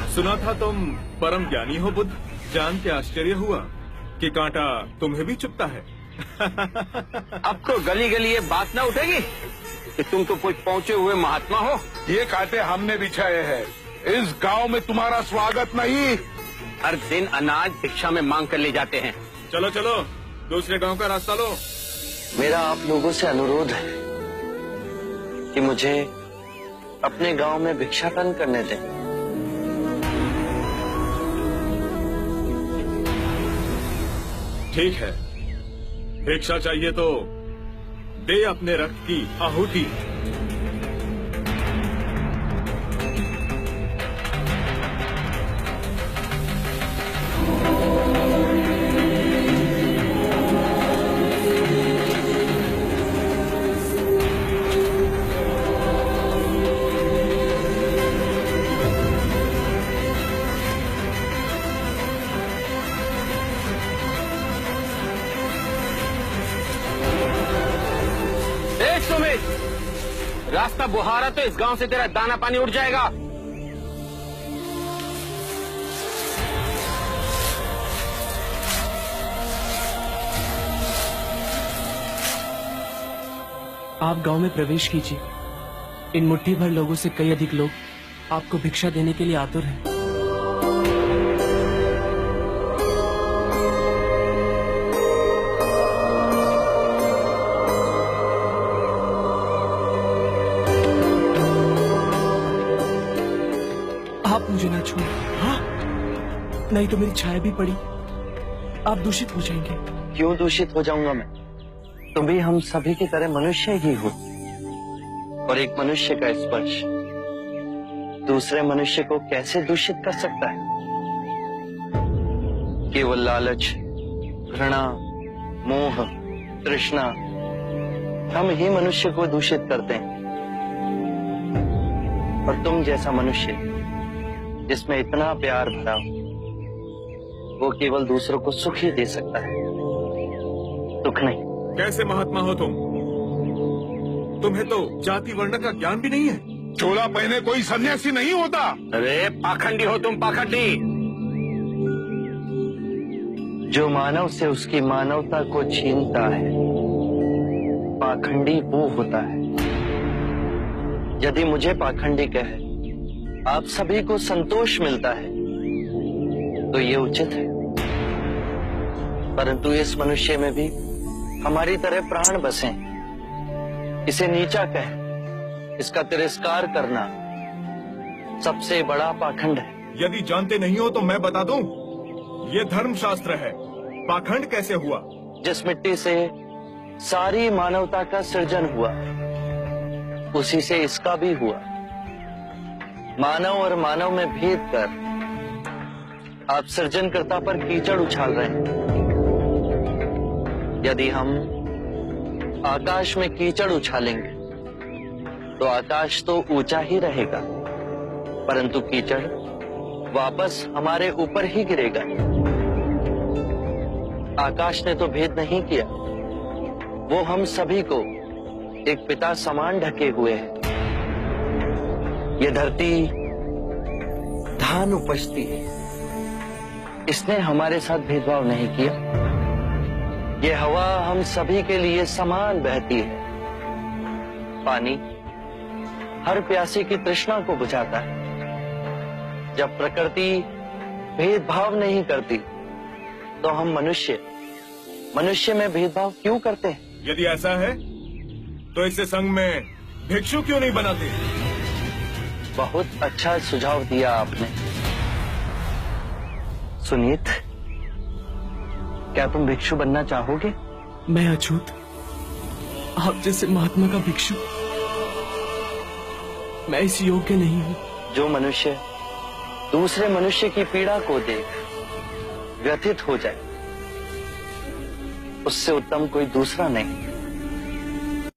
सुना था तुम परम ज्ञानी हो बुद्ध। जान के आश्चर्य हुआ कि कांटा तुम्हें भी चुभता है। अब तो गली गली ये बात ना उठेगी कि तुम तो कुछ पहुंचे हुए महात्मा हो। ये कांटे हमने बिछाए हैं। इस गांव में तुम्हारा स्वागत नहीं। हर दिन अनाज भिक्षा में मांग कर ले जाते हैं। चलो चलो दूसरे गांव का रास्ता लो। मेरा आप लोगों से अनुरोध है कि मुझे अपने गांव में भिक्षाटन करने दें। ठीक है, भिक्षा चाहिए तो दे अपने रक्त की आहुति। रास्ता बुहारा तो इस गांव से तेरा दाना पानी उड़ जाएगा। आप गांव में प्रवेश कीजिए। इन मुट्ठी भर लोगों से कई अधिक लोग आपको भिक्षा देने के लिए आतुर हैं। आप मुझे ना छूए। हाँ? नहीं तो मेरी छाया भी पड़ी आप दूषित हो जाएंगे। क्यों दूषित हो जाऊंगा मैं? तुम भी हम सभी की तरह मनुष्य ही हो, और एक मनुष्य का स्पर्श दूसरे मनुष्य को कैसे दूषित कर सकता है? केवल लालच, घृणा, मोह, तृष्णा हम ही मनुष्य को दूषित करते हैं। और तुम जैसा मनुष्य जिसमें इतना प्यार भरा हो, वो केवल दूसरों को सुख ही दे सकता है, दुख नहीं। कैसे महात्मा हो तुम? तुम्हें तो जाति वर्ण का ज्ञान भी नहीं है। चोला पहने कोई सन्यासी नहीं होता। अरे पाखंडी हो तुम, पाखंडी। जो मानव से उसकी मानवता को छीनता है, पाखंडी वो होता है। यदि मुझे पाखंडी कहे आप सभी को संतोष मिलता है तो ये उचित है, परंतु इस मनुष्य में भी हमारी तरह प्राण बसे। इसे नीचा कहे, इसका तिरस्कार करना सबसे बड़ा पाखंड है। यदि जानते नहीं हो तो मैं बता दूं, ये धर्मशास्त्र है। पाखंड कैसे हुआ? जिस मिट्टी से सारी मानवता का सृजन हुआ, उसी से इसका भी हुआ। मानव और मानव में भेद कर आप सृजनकर्ता पर कीचड़ उछाल रहे हैं। यदि हम आकाश में कीचड़ उछालेंगे तो आकाश तो ऊंचा ही रहेगा, परंतु कीचड़ वापस हमारे ऊपर ही गिरेगा। आकाश ने तो भेद नहीं किया, वो हम सभी को एक पिता समान ढके हुए है। ये धरती धान उपजती है, इसने हमारे साथ भेदभाव नहीं किया। ये हवा हम सभी के लिए समान बहती है। पानी हर प्यासे की तृष्णा को बुझाता है। जब प्रकृति भेदभाव नहीं करती तो हम मनुष्य में भेदभाव क्यों करते हैं? यदि ऐसा है तो इसे संघ में भिक्षु क्यों नहीं बनाते? बहुत अच्छा सुझाव दिया आपने। सुनीत, क्या तुम भिक्षु बनना चाहोगे? मैं अछूत, आप जैसे महात्मा का भिक्षु मैं इस योग्य नहीं हूँ। जो मनुष्य दूसरे मनुष्य की पीड़ा को देख व्यथित हो जाए, उससे उत्तम कोई दूसरा नहीं।